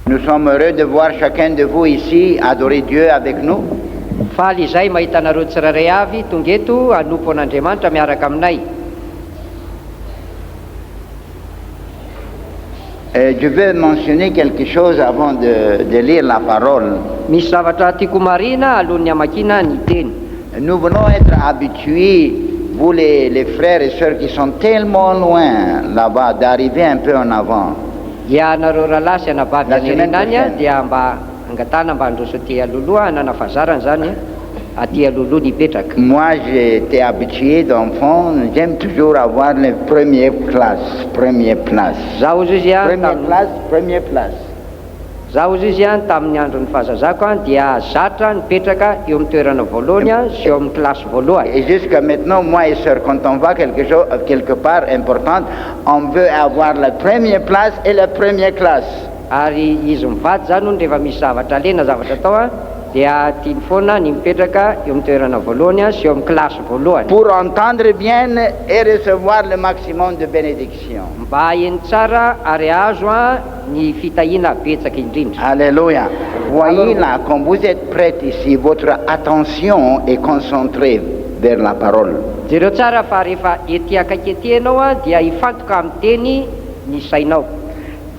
Nous sommes heureux de voir chacun de vous ici adorer Dieu avec nous. Faly izay mahita anareo tsirairay avy tonga eto anompo an'Andriamanitra miaraka aminay. Je veux mentionner quelque chose avant de lire la parole. Misy zavatra tiako marina alohan'ny hamakina ny teny. Nous voulons être habitués, vous les frères et sœurs qui sont tellement loin là-bas, d'arriver un peu en avant. Dia anareo rahalahy sy anabavy anerenany dia mba angatana mba androso aty aloloha nanafazarana zany aty aloloha nipetraka. Moi j'étais habitué d'enfant, j'aime toujours avoir les premières classes, première place. Zaho izy Première place. Zaho izy tamin'ny andron'ny fahazazako dia zatra nipetraka eo amin'ny toerana voalohany sy eo amin'ny klasy voalohany. Et jusqu'à maintenant, moi et sœur, quand on va quelque part important, on veut avoir la première place et la première classe. Ary izy mivady zany hono rehefa misy zavatra lena zavatra atao dia tiany foana ny mipetraka eo amin'ny toerana voalohany sy eo amin'ny klasy voalohany. Pour entendre bien et recevoir le maximum de bénédiction. Mba hainy tsara ary azo ny fitahina betsaka indrindra. Alléluia. Voyez là, quand vous êtes prêts ici, votre attention est concentrée vers la parole. Jereo tsara fa rehefa ety akaiky ety ianao dia hifantoka amin'ny teny ny sainao.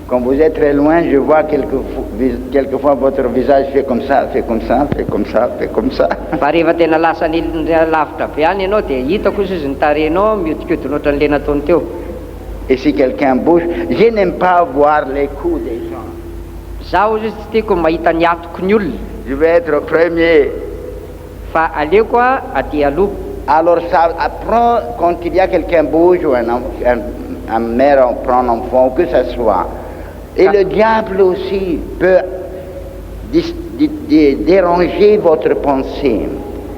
Quand vous êtes très loin, je vois quelquefois votre visage fait comme ça, fait comme ça, fait comme ça, fait comme ça. Fa rehefa tena lasa lavitra be any ianao dia hitako izy izy ny tarehinao mihodikodina ohatran'le nataony teo. Et si quelqu'un bouge, je n'aime pas voir les coups des gens. Zaho izy tsy tiako mahita ny atoko ny olona. Je veux être premier. Fa aleoko aty aloha. Alors ça apprend quand il y a quelqu'un bouge ou un mère prend un enfant, que ce soit. Et le diable aussi peut déranger votre pensée.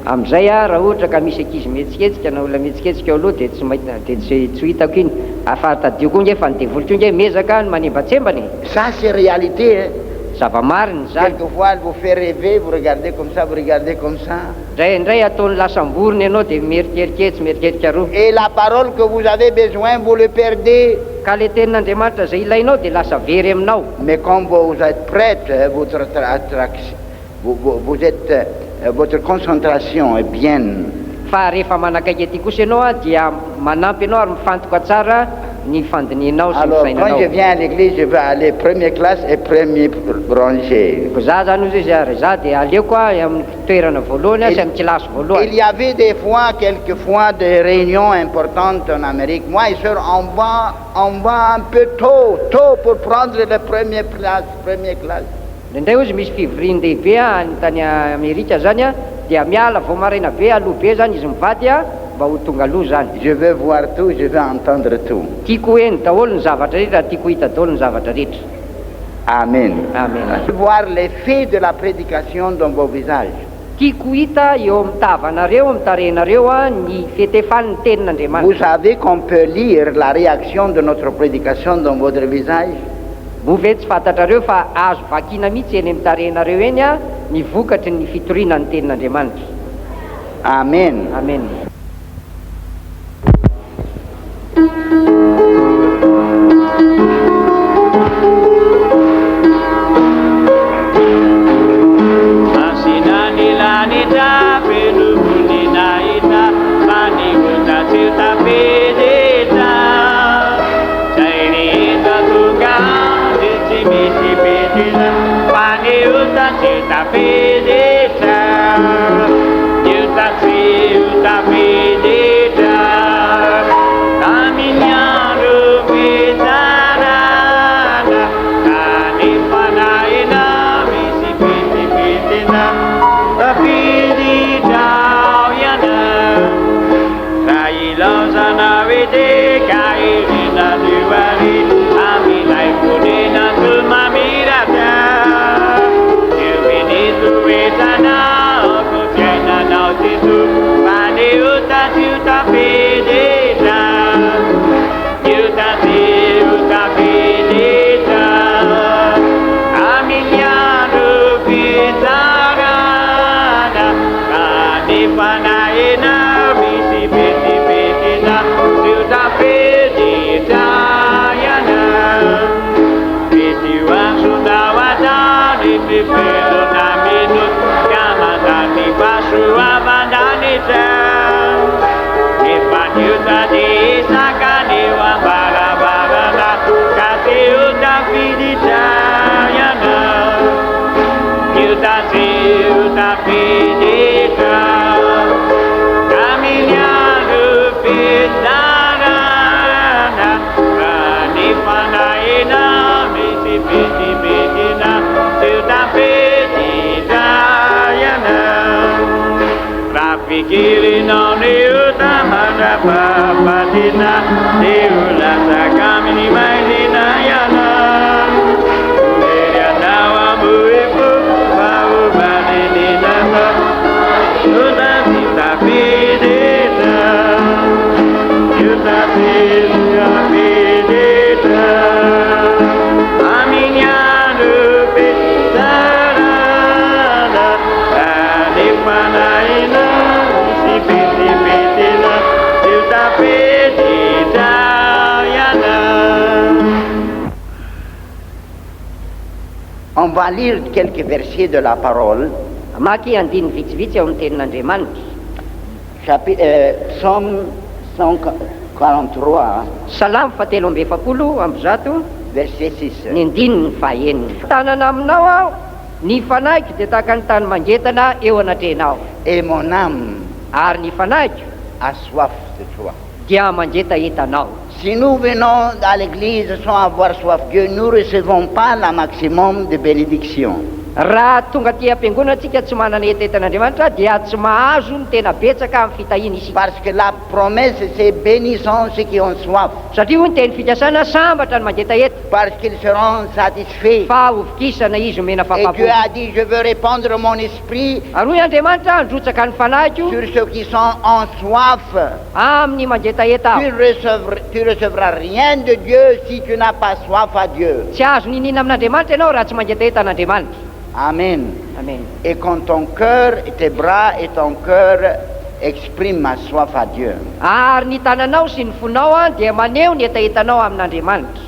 Amin'izay raha ohatra ka misy ankizy mihetsiketsika na olona mihetsiketsika eo aloha dia tsy mahita dia tsy hitako iny afatadio koa nge fa ny devoly koa nge mezaka ny manimbatsembany. Ça c'est réalité. Hein? Zava-marina zany. Quelquefois elle vous fait rêver, vous regardez comme ça, vous regardez comme ça. Indray ataony lasa amborony ianao dia mierikeriketsy mierikerika roa. Et la parole que vous avez besoin, vous le perdez. Ka le tenin'Andriamanitra izay ilainao dia lasa very aminao. Mais quand vous êtes prête, votre concentration est bien. Fa rehefa manakaiky aty kosa ianao dia manampy ianao ary mifantoka tsara ny fandininao sy ny Alors sainanao. quand je viens à l'église, je veux aller première classe et premier rangée. Ko za zany izy ary za dia aleoko amin'ny toerana voalohany sy amin'ny kilasy voalohany. Il y avait quelquefois des réunions importantes en Amérique. Moi et sœur, on va un peu tôt pour prendre la première classe. Indray izy misy fivorian-dehibe any tany Amerika zany dia miala vao maraina be aloha be zany izy mivady mba ho tonga aloha zany. Je veux voir tout, je veux entendre tout. Tiako hoe ny daholo ny zavatra rehetra, tiako hita daholo ny zavatra rehetra. Amen. Amen. Je veux voir l'effet de la prédication dans vos visages. Tiako hita eo amin'ny tavanareo, amin'ny tarehinareo ny fietefan'ny tenin'Andriamanitra. Vous savez qu'on peut lire la réaction de notre prédication dans votre visage. Move tsy fantatrareo fa azo vakina mihitsy eny amin'ny tarehinareo eny ny vokatry ny fitoriana ny tenin'Andriamanitra. Amen. Amen. Pikirin on the Utamana Papatina, Deula Sakamini Maidina Yana, Yanawa Muipu, Pau Banina, Utasita Pidita, Utasita Pidita, Aminianu Pitarada, Adipanaina. On va lire quelques versets de la parole. Maki andiny vitsivitsy ao amin'ny tenin'Andriamanitra. Psaume 143. Salamo 140 amby zato. verset 6. ny andininy fahaenina tanana aminao aho ny fanaiky dia tahaka ny tany mangetana eo anatrenao Et mon âme ary ny fanaiky a soif de toi. dia mangeta entanao. Si nous venons à l'église sans avoir soif de Dieu, nous ne recevons pas la maximum de bénédiction. Raha tonga ty am-piangonana antsika tsy manana entan'Andriamanitra dia tsy mahazo ny tena betsaka amin'ny fitahina isika. Parce que la promesse, c'est bénissons ceux qui ont soif, Satria hoy ny teny fikasana sambatra ny mangeta eta parce qu'ils seront satisfaits. fa hovokisana izy omena Et Dieu fahapapo. a dit, je veux répandre mon esprit Ary hoy Andriamanitra androtsaka ny fanahiko sur ceux qui sont en soif. amin'ny mangeta eta. Tu recevras rien de Dieu si tu n'as pas soif à Dieu. Tsy azo ninina amin'Andriamanitra ianao raha tsy mangeta eta an'Andriamanitra. Amen. Amen. Et quand ton cœur, tes bras et ton cœur expriment ma soif à Dieu, Ary ny tananao sy ny fonao dia maneho ny etaetanao amin'Andriamanitra.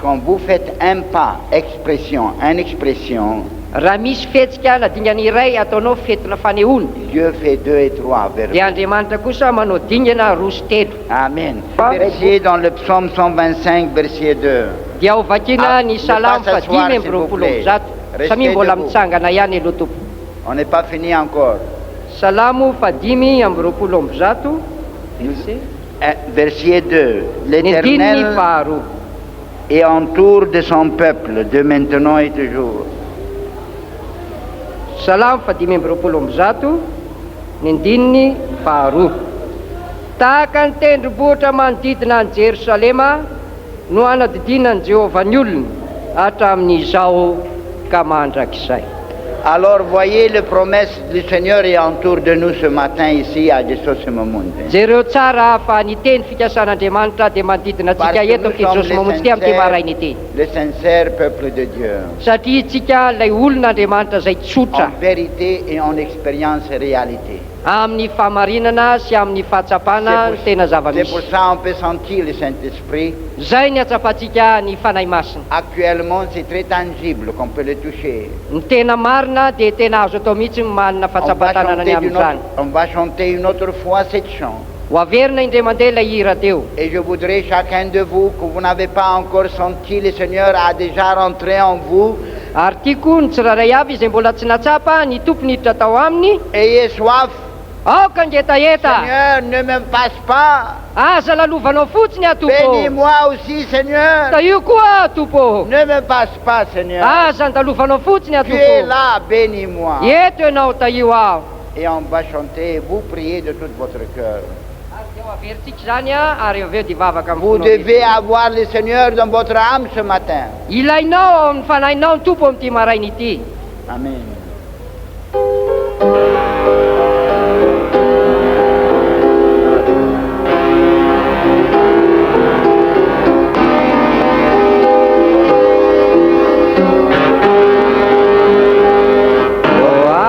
quand vous faites un pas, une expression, Raha misy fihetsika nadingana iray ataonao fetina fanehoana Dieu fait 2 et 3 vers dia vous. Andriamanitra kosa manao dingana roa sy telo. Amen. Verset dans le psaume 125, verset 2. Dia ho vakiana ny salamo Ne pas s'asseoir, fadimy s'il amby vous roapolo plaît. amby zato Restez samy mbola debout. mitsangana ihany aloha tompo. On n'est pas fini encore. Salamo fadimy amby roapolo amby zato Verset 2. ny andininy L'Éternel faharoa. est entour de son peuple, de maintenant et toujours. Salamo fadimy amby roapolo amby zato ny andininy faharoa. Tahaka ny tendrombohitra manodidina any Jerosalema no hanadidina ny Jehovah ny olona hatramin'izao ka mandrakizay. Alors voyez les promesses du Seigneur est autour de nous ce matin ici à Jesosimomunde. Jereo tsara fa ny teny fikasan'Andriamanitra dia manodidina Parce antsika que eto nous amin'ity sommes Jesosy mamontsy ity amin'ity maraina ity. le sincère peuple de Dieu, Satria itsika ilay olon'Andriamanitra izay tsotra en vérité et en expérience et réalité. amin'ny fahamarinana sy amin'ny fahatsapana ny tena C'est pour zava-misy. ça on peut sentir le Saint-Esprit. Zay ny atsapantsika ny fanahy masina. Actuellement, c'est très tangible qu'on peut le toucher. Ny tena marina dia tena azo atao mihitsy ny manana fahatsapatanana ny amin'izany. On va chanter une autre fois cette chant. Ho averina indray mandeha ilay hira teo. Et je voudrais chacun de vous, que vous n'avez pas encore senti, le Seigneur a déjà rentré en vous. Ary tiako ny tsirairay avy izay mbola tsy natsapa ny tompony hiditra tao aminy. Ayez soif. Aoka ngetaeta. Seigneur, ne me passe pas. Aza lalovanao fotsiny aho tompo. Bénis-moi aussi, Seigneur. Da io koa tompo. Ne me passe pas, Seigneur. Aza ndalovanao fotsiny aho Tu es tompo. là, bénis-moi. Eto ianao ta io aho. Et on va chanter, vous priez de tout votre cœur. Ary eo averintsika zany ary eo aveo dia vavaka Vous amin'ny devez avoir le Seigneur dans votre âme ce matin. ilainao amin'ny fanahinao ny tompo amin'ity maraina ity. Amen.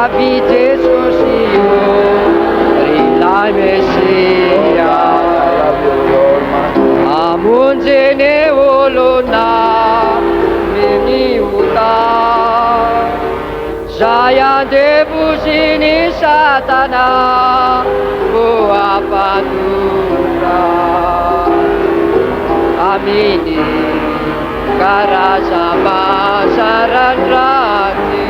Aby Jesosy io rilay Mesia amonjeny olona miniota zay andevoziny Satana ho apatora aminy karaza masarandraty.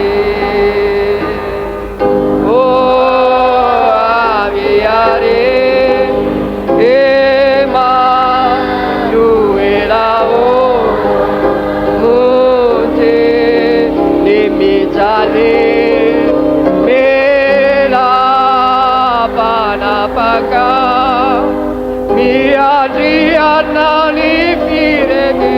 Miadriana ni firene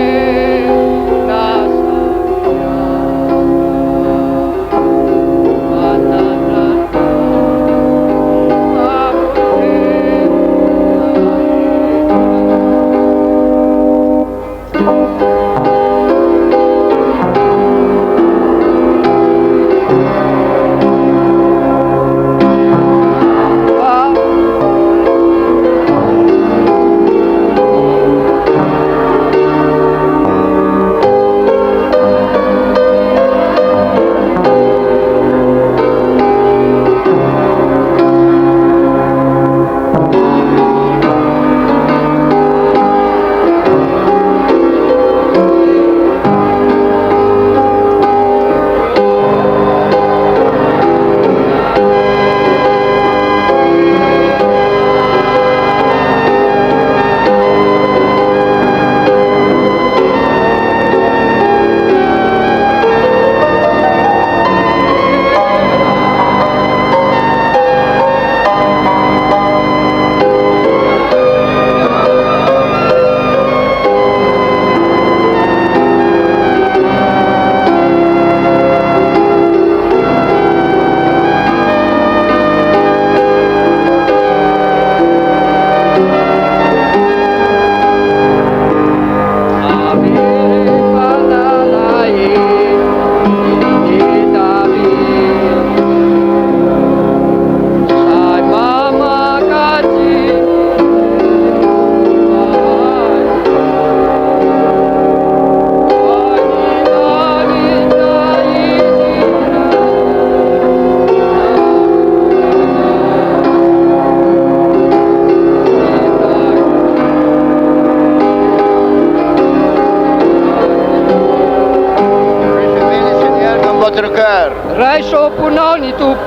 votre cœur. raisom-ponao ny tompo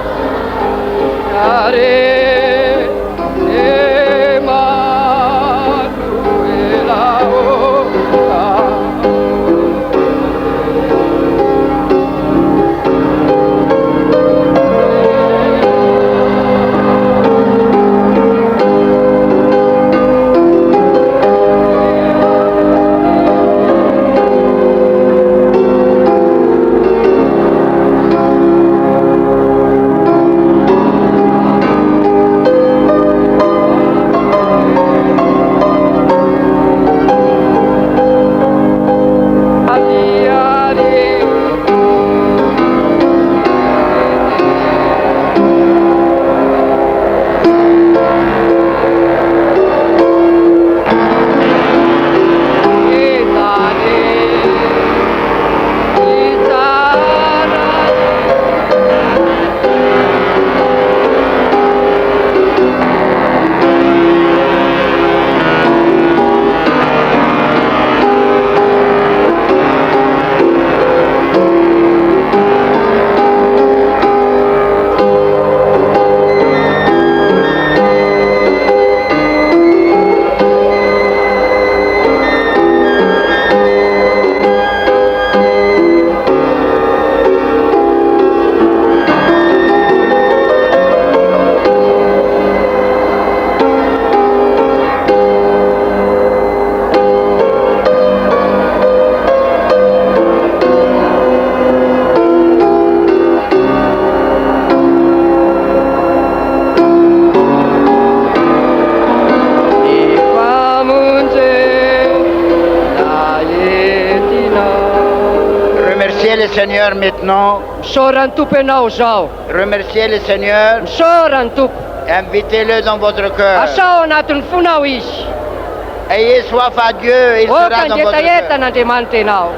are emanuelao Remerciez le Seigneur maintenant. misaorany tompo ianao zao Remerciez le Seigneur. misaorany tompo Invitez-le dans votre cœur. asao anatin'ny fonao izy Ayez soif à Dieu et il sera dans votre cœur. okangetaheta ianao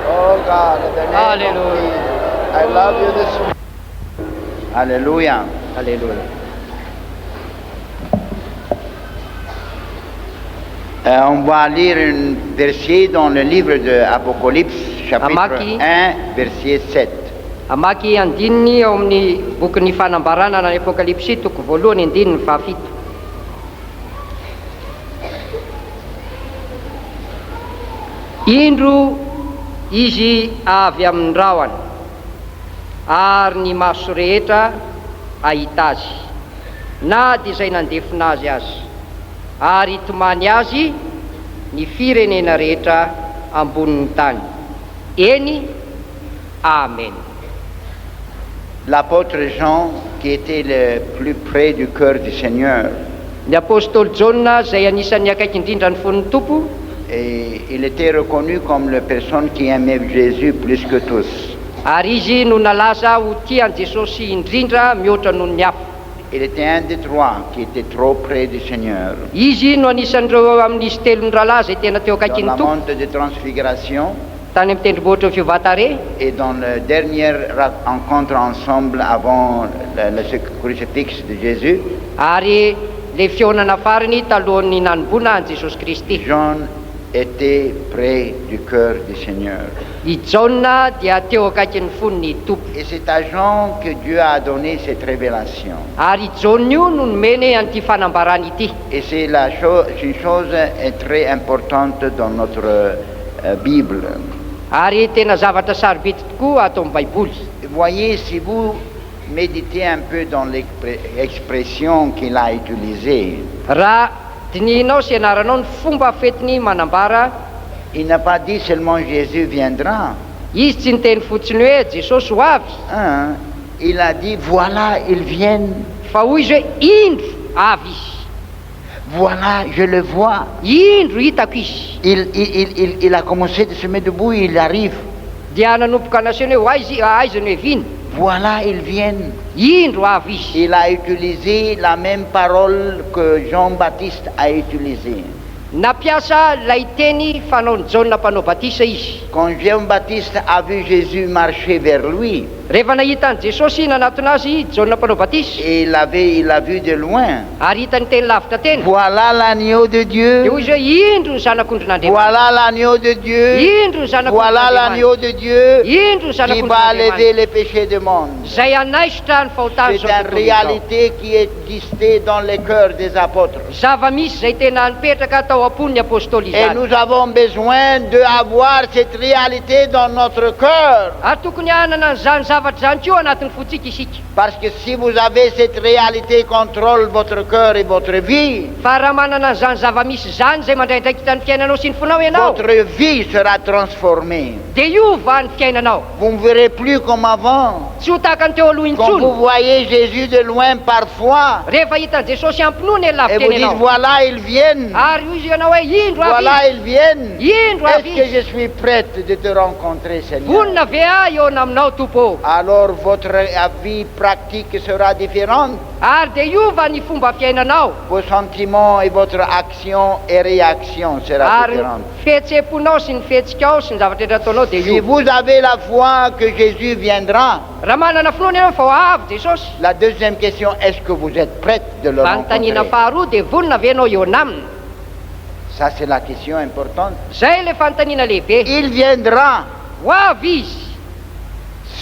Oh God, in the name of Hallelujah. Jesus, I love you this morning. Alléluia. alleluia On va lire un verset dans le livre de Apocalypse, chapitre Amaki. 1, verset 7. amaky andininy ao amin'ny bokyny fanambarana ny apokalipsy toko voalohany andininy fahafito indro izy avy amin'ny rahany ary ny maso rehetra ahita azy na dia izay nandefina azy azy ary tomany azy ny firenena rehetra ambonin'ny tany eny amen. L'apôtre Jean, qui était le plus près du cœur du Seigneur, Ny apôstôly Jauna izay anisan'ny akaiky indrindra ny fon'ny tompo et il était reconnu comme la personne qui aimait Jésus plus que tous. ary izy no nalaza ho tiany Jesosy indrindra mihoatra noho ny hafa. Il était un des trois qui était trop près du Seigneur. Izy no anisan'ireo amin'izy telony rahalahy izay tena teo Dans akaiky la ny tompo monte de transfiguration tany amin'ny tendrombohitra ny fivatare et dans la dernière rencontre ensemble avant le crucifix de Jésus, ary le fionana fariny talohan'ny nanomboana an' Jesosy Kristy. Jean était près du cœur du Seigneur. I Jauna dia teo akaiky ny fon'ny tompo Et c'est à Jean que Dieu a donné cette révélation. ary Jauna io no nomeny an'ity fanambarany ity Et c'est une chose très importante dans notre Bible. ary tena zavatra sarobety tokoa ato amin'ny baiboly. Voyez, si vous méditez un peu dans l'expression qu'il a utilisée, raha dininao sy ianaranao ny fomba fetiny manambara il n'a pas dit seulement Jésus viendra. izy tsy niteny fotsiny hoe Jesosy ho avy Hein? Il a dit, voilà, ils viennent. fa hoy izy hoe indro avy izy, Voilà, je le vois. indro hitako izy. Il a commencé de se mettre debout, il arrive. Dia nanomboka naseny hoe aizany hoe viny, Voilà, ils viennent. indro avy izy. Il a utilisé la même parole que Jean-Baptiste a utilisée. Nampiasa lay teny fanaony Jaona mpanao batisa izy. Quand Jean-Baptiste a vu Jésus marcher vers lui, Rehefa nahitany Jesosy nanatona azy Jaona mpanao batisa, et il l'a vu de loin. ary hitany teny lavitra teny, Voilà l'agneau de dia Dieu. hoy izy hoe indro ny zanak'ondrin'Andriamanitra, Voilà l'agneau de Dieu. indro ny Voilà zanak'ondrin'Andriamanitra, l'agneau de Dieu indro ny qui va zanak'ondrin'Andriamanitra, lever les péchés du monde. zay anaisitra ny fahotany C'est zao une tontolo izao. réalité qui existait dans le cœur des apôtres. Zava-misy zay tena nipetraka tao am-pon'ny apôstôly Et izany. nous avons besoin d'avoir cette réalité dans notre cœur. Ary tokony hanana an'izany zavatra zany koa anatin'ny fotsika isika. Parce que si vous avez cette réalité, contrôle votre cœur et votre vie, Fa raha manana an'izany zava-misy zany zay mandraindraikitra ny fiainanao sy ny fonao ianao, votre vie sera transformée. dia iova ny fiainanao. Vous ne verrez plus comme avant. Tsy ho tahaka ny teo aloha Quand vous intsony. voyez Jésus de loin parfois, Rehefa hitan'i Jesosy ampinoany et lavitra vous teny dites, ianao, voilà, ils viennent. ary izy ianao hoe indro avy Voilà, ils viennent. izy, indro Est-ce avy que izy, je suis prête de te rencontrer, Seigneur? vonona ve aho eo aminao tompo. Alors votre vie pratique sera différente. Ary dia iova ny fomba fiainanao, Vos sentiments et votre action et réaction sera ary différente. fihetseham-ponao sy ny fihetsika sy ny zavatra rehetra ataonao dia Si iova. vous avez la foi que Jésus viendra, Raha manana finoana ianao fa ho avy Jesosy, la deuxième question, est-ce que vous êtes prête de le fanontaniana rencontrer? faharoa dia vonona ve ianao eo aminy. Ça, c'est la question importante. Zay le fanontaniana lehibe. Il viendra. Ho avy izy,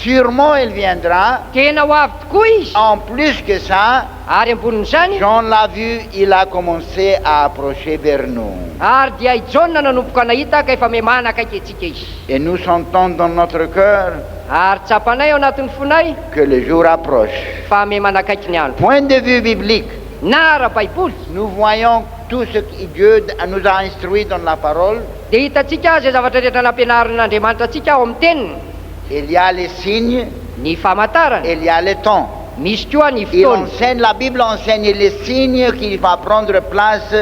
Sûrement, il viendra. tena ho avy tokoa izy. En plus que ça, Ary ambonin'izany, Jean l'a vu, il a commencé à approcher vers nous. ary dia i Jaona nanomboka nahita ka efa memana akaiky antsika izy. Et nous sentons dans notre cœur Ary tsapanay ao anatin'ny fonay que le jour approche. fa memana akaiky ny andro. Point de vue biblique, Na ara-baiboly nous voyons tout ce que Dieu nous a instruit dans la parole. dia hitantsika zay zavatra rehetra nampianarin'Andriamanitra antsika ao amin'ny teniny. Il y a les signes, Ny famantarana, il y a le temps. misy koa ny Il fotoana. enseigne, la Bible enseigne les signes qui va prendre place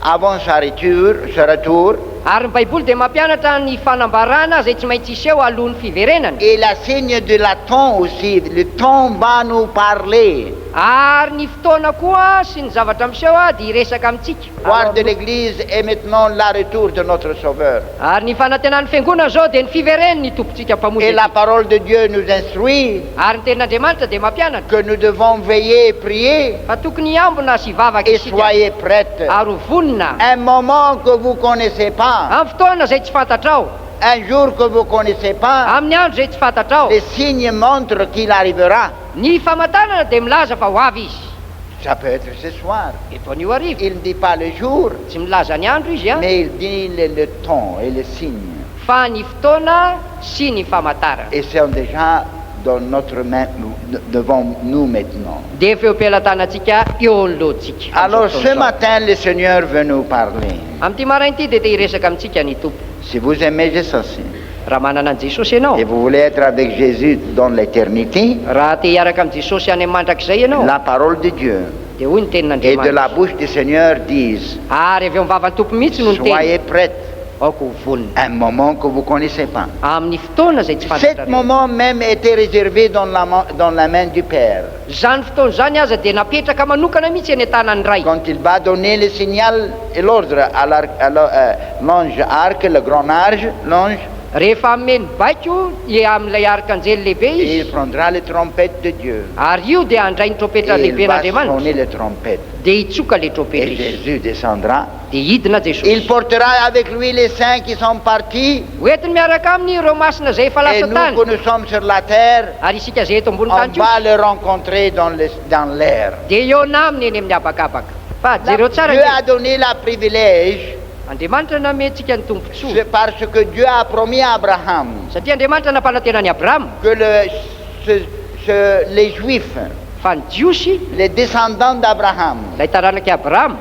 avant sa retour. Ary ny baiboly dia mampianatra ny fanambarana zay tsy maintsy iseho alohan'ny fiverenana. Et la signe de la temps aussi. Le temps va nous parler. Ary ny fotoana koa sy ny zavatra miseho dia hiresaka amintsika. Voir de l'Église est maintenant le retour de notre Sauveur. Ary ny fanantenan'ny fiangonana zao dia ny fiveren'ny ny tompontsika Et mpamonjy. la parole de Dieu nous instruit Ary ny tenin'Andriamanitra dia mampianatra que nous devons veiller et prier. fa tokony hiambona sy hivavaka Et isika soyez prêtes. ary ho vonona. Un moment que vous ne connaissez pas, Amin'ny fotoana zay tsy fantatrao, un jour que vous ne connaissez pas, amin'ny andro zay tsy fantatrao, les signes montrent qu'il arrivera. ny famantarana dia milaza fa ho avy izy. Ça peut être ce soir. Eto anio arivo, Il ne dit pas le jour, tsy milaza ny andro izy a, mais il dit le temps et les signes. fa ny fotoana sy ny famantarana. Et c'est déjà dans notre main, devant nous maintenant. Dia efa eo am-pelantanantsika eo anoloantsika. Alors ce matin, le Seigneur veut nous parler. Amin'ity maraina ity dia te hiresaka amintsika ny tompo. Si vous aimez Jésus Raha manana an Jesosy ianao, et vous voulez être avec Jésus dans l'éternité, raha te hiaraka amin'ny Jesosy any amin'ny mandrakizay ianao, la parole de Dieu dia hoy ny et de la tenin'Andriamanitra. bouche du Seigneur disent, Ary avy eo amin'ny vavan'ny tompo mihitsy no ny teny. soyez prêts, Aoko ho vonona. un moment que vous ne connaissez pas. Amin'ny fotoana zay tsy Cet fantatra. moment même était réservé dans la main du Père. Zany fotoana zany aza dia napetraka manokana mihitsy eny an-tanany ray. Quand il va donner le signal et l'ordre à l'ange arc, le grand l'ange, Rehefa ameny baiko amin'ilay arkanjely lehibe et il izy, prendra les trompettes de Dieu. ary io dia handray ny trompetra Et il lehibe va sonner n'Andriamanitra, les trompettes. dia hitsoka le Et trompetra izy, Jésus descendra. dia hidina Il Jesosy. portera avec lui les saints qui sont partis. Hoentiny miaraka aminy ireo masina zay efa Et lasa nous, tany, que nous sommes sur la terre, ary isika zay eto ambony on tany koa va le rencontrer dans l'air. dia eo na aminy eny amin'ny habakabaka. Fa jereo tsara Dieu ny a donné la privilège, Andriamanitra namentsika ny tompontsoa, c'est parce que Dieu a promis à Abraham satria Andriamanitra nampanantena ny Abrahama que les Juifs, fa ny jiosy, les descendants d'Abraham, lay taranaky Abrahama,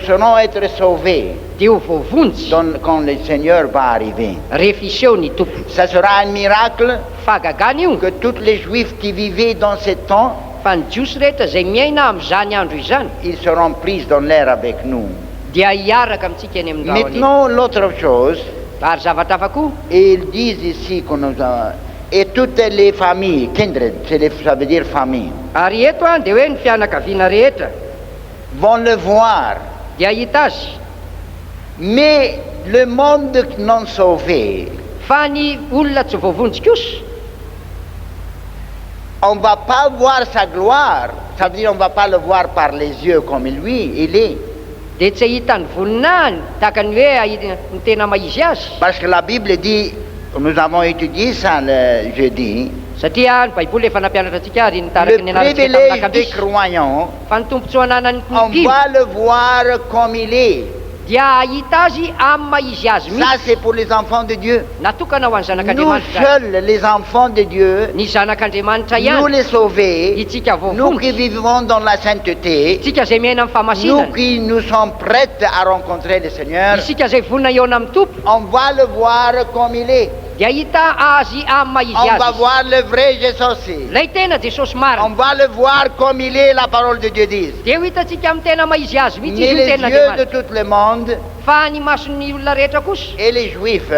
seront être sauvés dia ho voavonjy quand le Seigneur va arriver. rehefa iseho ny tompo. Ça sera un miracle Fahagagana io que tous les Juifs qui vivaient dans ce temps, fa ny jiosy rehetra zay miaina amin'izany andro izany ils seront pris dans l'air avec nous. dia hiaraka amintsika eny amin'ny rahany. Maintenant, l'autre chose, Ary zavatra hafa koa, et ils disent ici que et toutes les familles, kindred, ça veut dire famille, ary eto a dia hoe ny fianakaviana rehetra vont le voir. dia hita azy. Mais le monde non sauvé, fa ny olona tsy voavonjy kosa on ne va pas voir sa gloire. Ça veut dire on ne va pas le voir par les yeux comme lui, il est. dia tsy ahita ny voninahiny tahaka ny hoe ny tena maizy azy. Parce que la Bible dit, nous avons étudié ça le jeudi, Satria ny baiboly efa nampianatra antsika ary nitaraky ny le anarany privilège des croyants, fa ny tombontsoa ananany on mpino va le voir comme il est. dia ahita azy amin'ny maizy azy Ça, mihitsy. c'est pour les enfants de Dieu. Natokana ho an'ny Nous zanak'andriamanitra seuls, les enfants de Dieu, ny zanak'andriamanitra nous ihany les sauvés, itsika nous qui voavonjy vivons dans la sainteté, isika zay miaina amin'ny nous fahamasinana qui nous sommes prêts à rencontrer le Seigneur, isika zay vonina eona amin'ny tompo on va le voir comme il est. dia hita azy amin'ny maizy On va azy voir le vrai Jésus. lay tena jesosy On marina va le voir comme il est, la parole de Dieu dit. dia ho hitantsika amin'ny tena maizy azy mihitsy Mais izy les io tena yeux de andriamanitra tout le monde fa ny mason'ny olona rehetra kosa et les Juifs,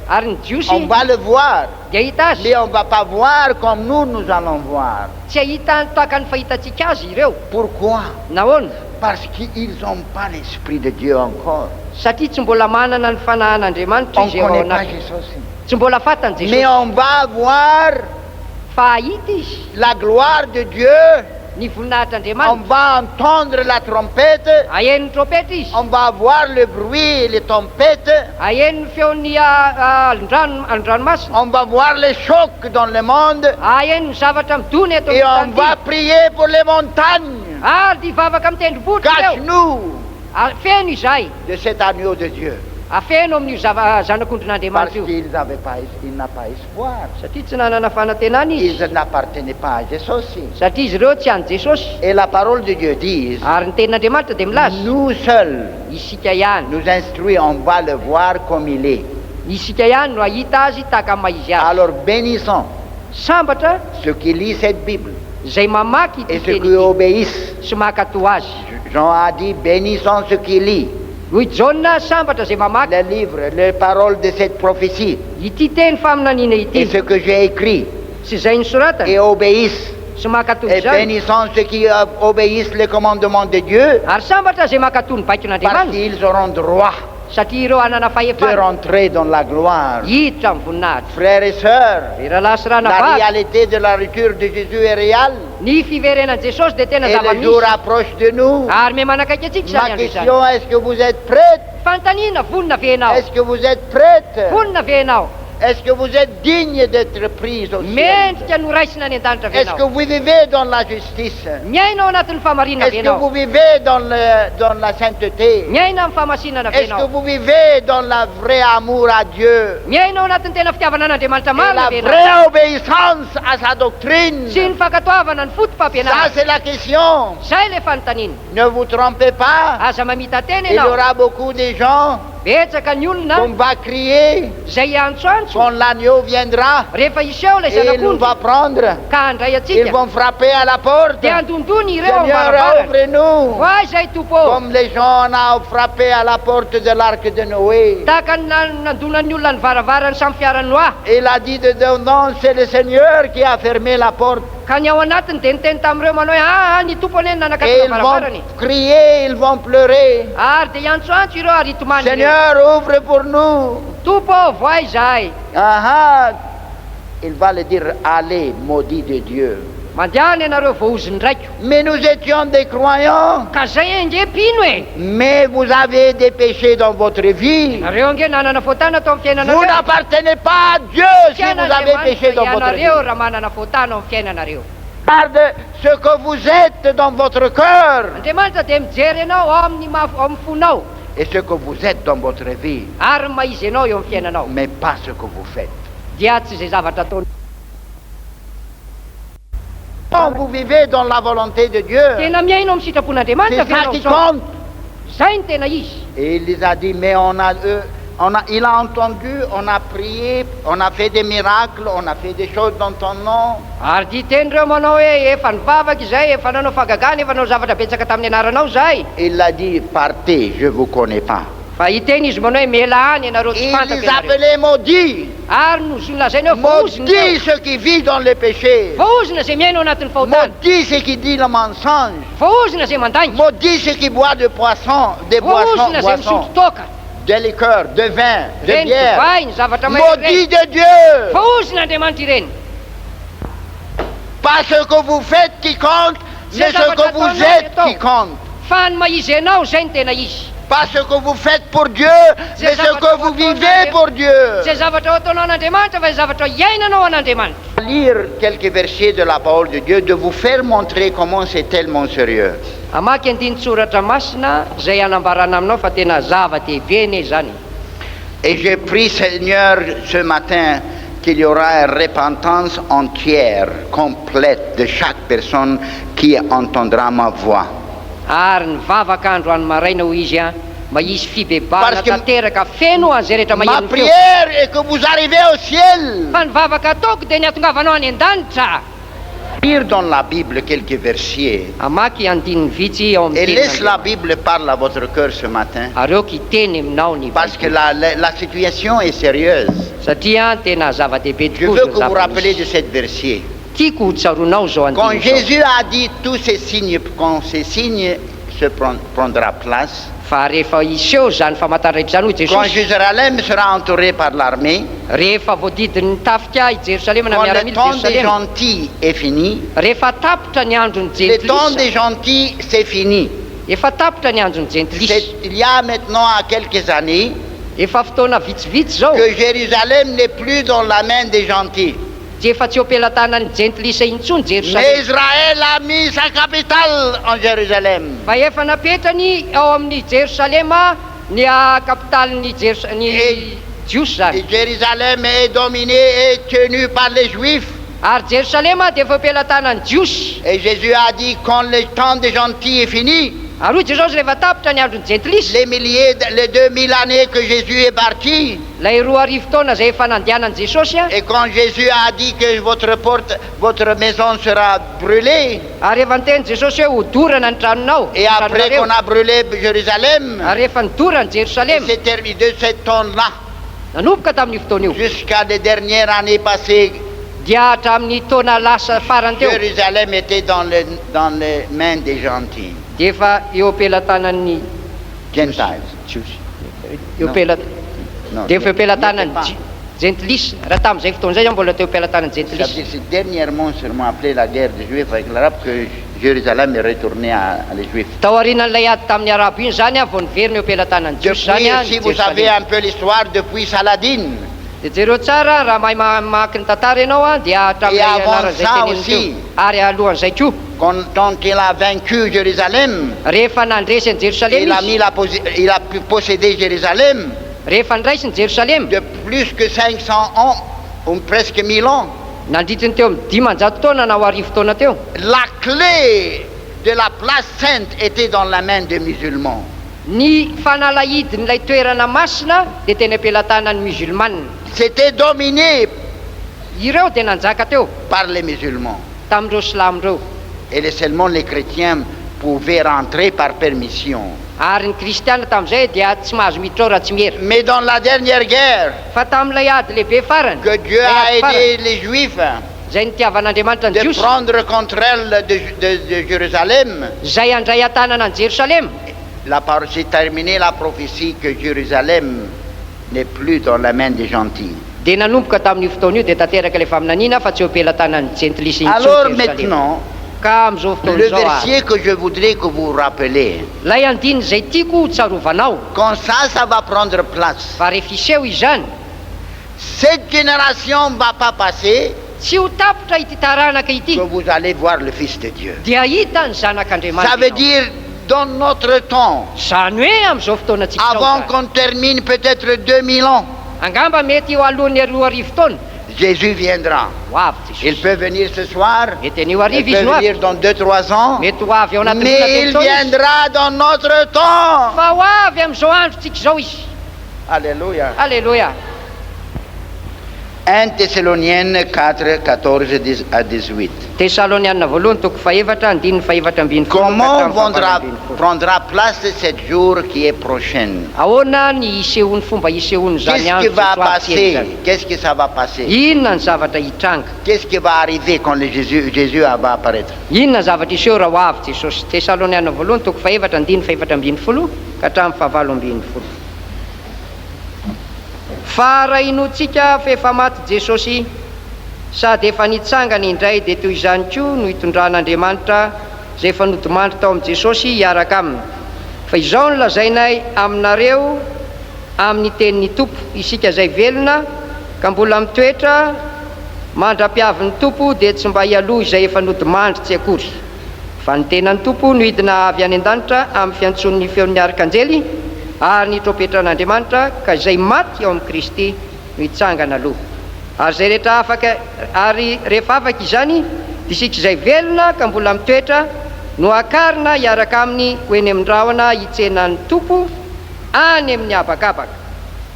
ary ny jiosy on va le voir. dia hita azy Mais on ne va pas voir comme nous allons voir. tsy ahita tahaka ny fahitantsika azy ireo Pourquoi? nahoana Parce qu'ils n'ont pas l'Esprit de Dieu encore. satria tsy mbola manana ny fanahan'andriamanitra On ne izy eo connaît pas anaty Jésus. tsy mbola fatany Mais jesosy on va voir fa ahita izy la gloire de Dieu. ny On voninahitr'andriamanitra va entendre la trompette. ahen'ny trompetra izy On va voir le bruit, les trompettes. ahen'ny feon'ny andranomasina On va voir les chocs dans le monde. ahen'ny zavatra midony eto Et on amin'ny va tany prier pour les montagnes. ary divavaka amin'ny tendrombohitra ireo Cache-nous afeno izahay de cet agneau de Dieu. afeno amin'io Parce zanak'ondrin'andriamanitra io qu'il n'a pas espoir. satria tsy nanana fanantenana izy Ils n'appartenaient pas à Jésus. satria izy ireo tsy any jesosy Et la parole de Dieu dit, ary ny tenin'andriamanitra dia milaza nous seuls, isika ihany nous instruit, on va le voir comme il est. isika ihany no ahita azy tahaka amin'ny maizy azy Alors bénissons sambatra ceux qui lisent cette Bible zay mamaky et ity ceux teny qui ity obéissent. sy makato azy Jean a dit, bénissons ceux qui lisent hoy jauna sambatra zay mamaky les livres, les paroles de cette prophétie ity teny faminaniana et ity ce que j'ai écrit sy zay ny soratana et obéissent. sy makatony Et zany bénissons ceux qui obéissent les commandements de Dieu ary sambatra zay makatony parce baikon'andriamanitra qu'ils auront droit satria ireo hanana de fahefana rentrer dans la gloire. hiditra amin'ny voninahitra Frères et sœurs, iralahy sy la ranavavy réalité de la rupture de Jésus est réelle ny fiverenan'i jesosy dia tena et le jour zava-misy approche de nous. ary me manakaiky atsika zany Ma andro izany question, est-ce que vous êtes prêtes? fantanina vonina venao Est-ce que vous êtes prêtes? vonina venao Est-ce que vous êtes digne d'être prise au ciel? mendrika no raisina any an-danitra Est-ce que venao vous vivez dans la justice? miainao anatin'ny famarina Est-ce que vous venao vivez dans la sainteté? miaina amin'ny fahamasinana Est-ce que venao vous vivez dans la vraie amour à Dieu? miainao anatin'ny tena fitiavana an'andriamanitra Et marina la venao vraie obéissance à sa doctrine? sy ny fankatoavana ny Ça, fotom-pampianarana c'est la question. zay le fanontanina Ne vous trompez pas. aza mamita teny Il y ianao aura beaucoup de gens betsaka ny olona qu'on va crier zay antsoantso quand l'agneau viendra rehefa iseo lay et il nous zanak'ondry va prendre. ka handray Ils atsika vont frapper à la porte. dia andondony ireo amin'ny Seigneur, varavarana ouvre-nous. hoay zay tompo Comme les gens ont frappé à la porte de l'arc de Noé. tahaka nandonan'ny olona ny varavarany samy fiarany noa Il a dit de non, c'est le Seigneur qui a fermé la porte. ka ny ao anatiny dia niteny tamin'ireo manao hoe ny tompony eny Et nanakatina ils varavarany vont crier, ils vont pleurer. ary dia iantsoantso ireo ary itomany ireo. Seigneur, ouvre pour nous. tompo voay zahay Ah, il va le dire, allez, maudit de Dieu. mandehany ianareo voaoziny raiko Mais nous étions des croyants. ka zay nge pino e Mais vous avez des péchés dans votre vie. nareo nge nanana fotana atao amin'ny Vous fiainanareo n'appartenez pas à Dieu si vous avez péché dans votre vie. ianareo raha manana fotana ao amin'ny fiainanareo Garde ce que vous êtes dans votre cœur andriamanitra dia mijery ianao ao amin'ny ao amin'ny fonao et ce que vous êtes dans votre vie, ary maizy ianao eo amin'ny fiainanao mais pas ce que vous faites. dia tsy zay zavatra ataony Quand vous vivez dans la volonté de Dieu, tena miainao amin'ny c'est sitrapon'andriamanitra ça qui venao compte. zay ny tena izy Et il les a dit, mais il a entendu, on a prié, on a fait des miracles, on a fait des choses dans ton nom. ary dia tenyreo manao hoe efa nivavaka izay efa nanao fagagana efa nanao zavatra betsaka tamin'ny anaranao zay Il a dit, partez, je ne vous connais pas. fa hiteny izy manao hoe mela any ianareo tsy Il fantako les ianareo appelait maudits. ary nolazainy hoe voozina Maudits ceux qui vivent dans le péché. voozina zay miainao anatin'ny fahotana Maudits ceux qui disent le mensonge. voozina zay mandany Maudits ceux qui boivent des boissons, voozina zay boissons misotro toka de liqueur, de vin, de reny bière. divay ny zavatra Maudit maireny de Dieu! faozin'andriamanitra ireny. Pas ce que vous faites qui compte, mais ce que vous êtes qui compte. Fa ny maizy anao zay ny tena izy. Pas ce que vous faites pour Dieu, mais ce que vous vivez pour Dieu. Zay zavatra ataonao an'andriamanitra fa zavatra iainanao an'andriamanitra. Lire quelques versets de la parole de Dieu, de vous faire montrer comment c'est tellement sérieux. Amaky andinin-tsoratra masina zay anambarana aminao fa tena zava-dehibe ne zany. Et je prie, Seigneur, ce matin, qu'il y aura une repentance entière, complète de chaque personne qui entendra ma voix. Ary ny vavaka andro any maraina ho izy a mba hisy fibebahana Parce que tanteraka feno an'izay rehetra Ma maheno feo. prière est que vous arrivez au ciel. Fa ny vavaka ataoko dia ny atongavanao any an-danitra. Lire dans la Bible quelques versets Amaky andininy vitsy ao et amin'ny laisse la tenin'Andriamanitra. Bible parler à votre cœur ce matin. Areoko hiteny aminao ny Parce que Bible. la situation est sérieuse. Satria tena zava-dehibe Je tokoa veux zao que vous zava-misy. rappelez de cette verset. Tiako ho tsaronao zao Quand andininy zao. Jésus a dit tous ces signes, quand ces signes se prendra place, Fa rehefa iseho zany famantarana zany hoy quand Jesosy, Jérusalem sera entouré par l'armée, rehefa voadidiny tafika i Jerosalema na quand le miaramila temps des Jerosalema, gentils est fini, rehefa tapitra ny andron'ny le temps jentilisa, des gentils c'est fini. efa tapitra ny andron'ny jentilisa, Il y a maintenant à quelques années efa fotoana vitsivitsy zao que Jérusalem n'est plus dans la main des gentils. tsy efa tsy ompelatanan'ny jentilisa intsony Mais Jerosalema, Israël a mis sa capitale en Jérusalem. fa efa napetrany ao amin'ny Jerosalema ny kapitalin'ny ny jiosy zany. Et Jérusalem est dominé et tenu par les Juifs. Ary Jerosalema dia efa ompelatanan'ny jiosy. Et Jésus a dit quand le temps des gentils est fini, Ary hoy Jesosy rehefa tapitra ny andron'ny jentilisa, les 2000 années que Jésus est parti, lay 2,000 taona zay efa nandehanan'i Jesosy a, et quand Jésus a dit que votre maison sera brûlée, ary efa niteny Jesosy hoe hodorana ny tranonao, et après qu'on a brûlé Jérusalem, ary efa nidorany Jerosalema, c'est terminé de ce temps-là nanomboka tamin'ny fotoana io jusqu'à les dernières années passées. dia hatramin'ny taona lasa farany teo Jérusalem était dans les mains des gentils, dia efa eo ampelatanan'ny Gentiles. jiosy, eo ampela Non, dia efa ampelatanan'ny n'était pas. jentilisa. Raha tamin'izay fotoana izay zao mbola teo ampelatanan'ny Ça veut jentilisa. dire c'est dernièrement seulement après la guerre des Juifs avec l'Arabe que Jérusalem est retourné à les Juifs. Tao aorianan'ilay ady tamin'ny arabo iny zany a vao niverina eo ampelantanan'ny jiosy zany Depuis, a si ny vous savez Jerosalema. un peu l'histoire, depuis Saladin, Dia jereo tsara raha mahay mamaky ny tantara ianao a dia hatramin'ilay Et avant anaran'izay ça teneniny aussi. teo. Ary alohan'izay koa quand il a vaincu Jérusalem, rehefa nandresy ny Jerosalema izy, il a pu posséder Jérusalem rehefa niraisy ny Jerosalema de plus que 500 ans, ou presque 1000 ans. nandritiny teo amin'ny 500 taona na ho 1000 taona teo. La clé de la place sainte était dans la main des musulmans. Ny fanalahidin'ilay toerana masina dia teny ampelantanan'ny musulmane. C'était dominé Ireo dia nanjaka teo par les musulmans. tamin'ireo silamireo, Et seulement les chrétiens pouvaient rentrer par permission. ary ny kristiana tamin'izay dia tsy mahazo miditra ao raha tsy miera. Mais dans la dernière guerre, Fa tamin'ilay ady lehibe farany que Dieu a aidé les Juifs zay nitiavan'Andriamanitra ny de jiosy, prendre contre elle de Jérusalem, zay andray an-tanana ny Jerosalema, j'ai terminé la prophétie que Jérusalem n'est plus dans la main des gentils. dia nanomboka tamin'io fotoana io dia tanteraka ilay faminaniana fa tsy eo ampelantanan'ny jentilisa Alors intsony Jerosalema. maintenant, Ka amin'izao fotoana le izao a, verset que je voudrais que vous rappelez, lay andiny zay tiako ho tsarovanao quand ça va prendre place, fa rehefa iseho izany cette génération ne va pas passer tsy ho tapitra ity taranaka ity que vous allez voir le Fils de Dieu. dia hita ny Ça veut zanak'Andriamanitra. dire dans notre temps, Zany hoe amin'izao fotoana tsika avant qu'on termine peut-être 2000 ans, angamba mety eo alohan'ny 2,000 taona Jésus viendra. ho avy Il Jesosy. peut venir ce soir, Mety anio il arivo izy peut no avy, venir dans 2-3 ans, mety ho avy ao anatin'ny mais volana il telo zao izy. viendra dans notre temps. Fa ho avy amin'izao andro tsika zao izy. Alléluia. Alleluia. 1 Thessaloniennes 4, 14 à 18. Tesalonianina voalohany toko faefatra andininy faefatra ambin'ny folo ka Comment hatramin'ny fahavalo ambin'ny folo. prendra place ce jour qui est prochain? Ahoana ny isehony fomba isehony zany Qu'est-ce qui andro va zay soaty passer? zany? Qu'est-ce que ça va passer? Inona ny zavatra hitranga? Qu'est-ce qui va arriver quand Jésus va apparaître? Inona ny zavatra iseho raha ho avy Jesosy? Tesalonianina voalohany toko faefatra andininy faefatra ambin'ny folo ka hatramin'ny fahavalo ambin'ny folo. fa raha inotsika fa efa maty Jesosy sady efa nitsangana indray dia toy izany koa no hitondran'Andriamanitra izay efa nodimandry tao amin'i Jesosy hiaraka aminy. Fa izao no lazainay aminareo amin'ny tenin'ny Tompo, isika izay velona ka mbola mitoetra mandra-piavin'ny Tompo dia tsy mba hialoha izay efa nodimandry tsy akory. Fa ny tenan'ny Tompo no hidina avy any an-danitra amin'ny fiantson'ny feon'ny arikanjely ary ny trompetran'Andriamanitra ka izay maty ao amin'ny Kristy no hitsangana aloha. Ary izay rehetra afaka ary rehefa afaka izany dia isika izay velona ka mbola mitoetra no akarina hiaraka aminy ho eny amin'ny rahona hitsenan'ny Tompo any amin'ny habakabaka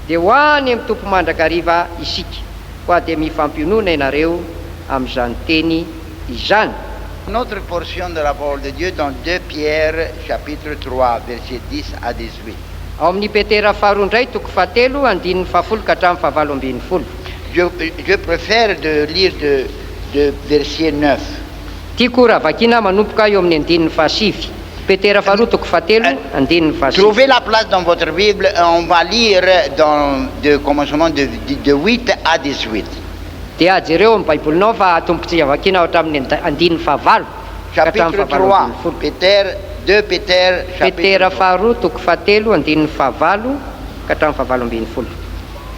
dia ho any amin'ny Tompo mandrakariva isika koa dia mifampionoana ianareo amin'izany teny izany. Notre portion de la parole de Dieu dans 2 Pierre chapitre 3 verset 10 à 18. Ao amin'ny Petera faharoa indray toko fahatelo andininy fahafolo ka hatramin'ny fahavalo ambin'ny folo. Je préfère de lire de verset 9. Tiako raha vakina manomboka eo amin'ny andininy fahasivy. Petera faharoa toko fahatelo andininy fahasivy. Trouvez la place dans votre Bible, on va lire dans le commencement de 8 à 18. Dia jereo amin'ny baibolinao fa atombotsika vakina ao hatramin'ny andininy fahavalo ka hatramin'ny Chapitre fahavalo 3, ambin'ny folo. 2 Péter, chapitre Petera 3. faharoa toko fahatelo andininy fahavalo ka hatramin'ny fahavalo ambin'ny folo.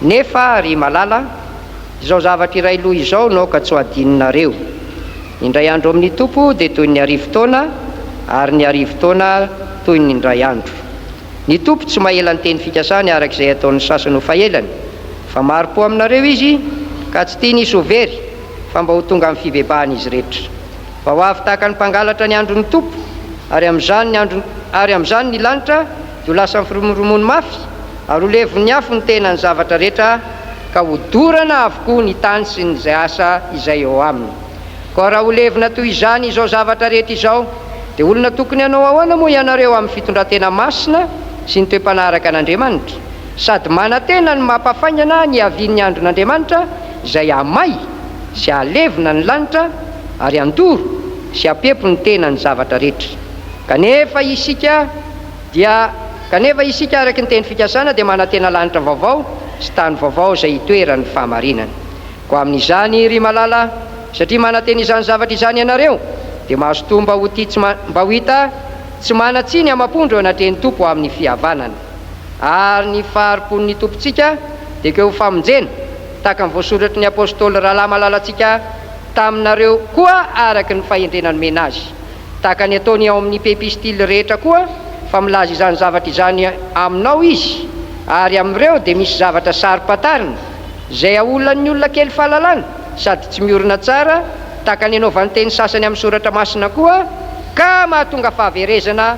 Nefa ry malala, izao zavatra iray loha izao nao ka tsy ho adininareo. Indray andro amin'ny Tompo dia toy ny arivo taona ary ny arivo taona toy ny indray andro. Ny Tompo tsy mahela ny teny fikasany arak'izay ataon'ny sasany ho fahelany, fa maro-po aminareo izy ka tsy tia nisy ho very fa mba ho tonga amin'ny fibebahana izy rehetra. Fa ho avy tahaka ny mpangalatra ny andron'ny Tompo ary amin'izany ny lanitra dia ho lasa mifiromoromono mafy ary ho levon'ny afo ny tenany zavatra rehetra ka ho dorana avokoa ny tany sy ny izay asa izay eo aminy. Ka raha ho levona toy izany izao zavatra rehetra izao dia olona tokony hanao ahoana moa ianareo amin'ny fitondran-tena masina sy ny toe-panaraka an'Andriamanitra, sady mana-tena ny mampafaingana ny havian'ny andron'Andriamanitra izay hamay sy halevona ny lanitra ary handoro sy hapepo ny tena ny zavatra rehetra. Kanefa isika araky ny teny fikasana dia mana-tena lanitra vaovao sy tany vaovao izay hitoeran'ny fahamarinana. Ko amin'izany ry malala, satria mana-tena izany zavatra izany ianareo dia mahazo mba ho hita tsy manatsiny amam-pondro anatrehan'ny Tompo amin'ny fihavanana. Ary ny faharipon'ny Tompontsika dia keo famonjena tahaka ny voasoratry ny apôstôly rahalahy malalantsika taminareo koa araky ny fahendrenany mena azy, tahaka ny ataony ao amin'ny epistily rehetra koa fa milaza izany zavatra izany aminao izy, ary amin'ireo dia misy zavatra sari-patarina izay aolan'ny olona kely fahalalana sady tsy miorina tsara, tahaka ny anaovan'ny teny sasany amin'ny soratra masina koa ka mahatonga fahaverezana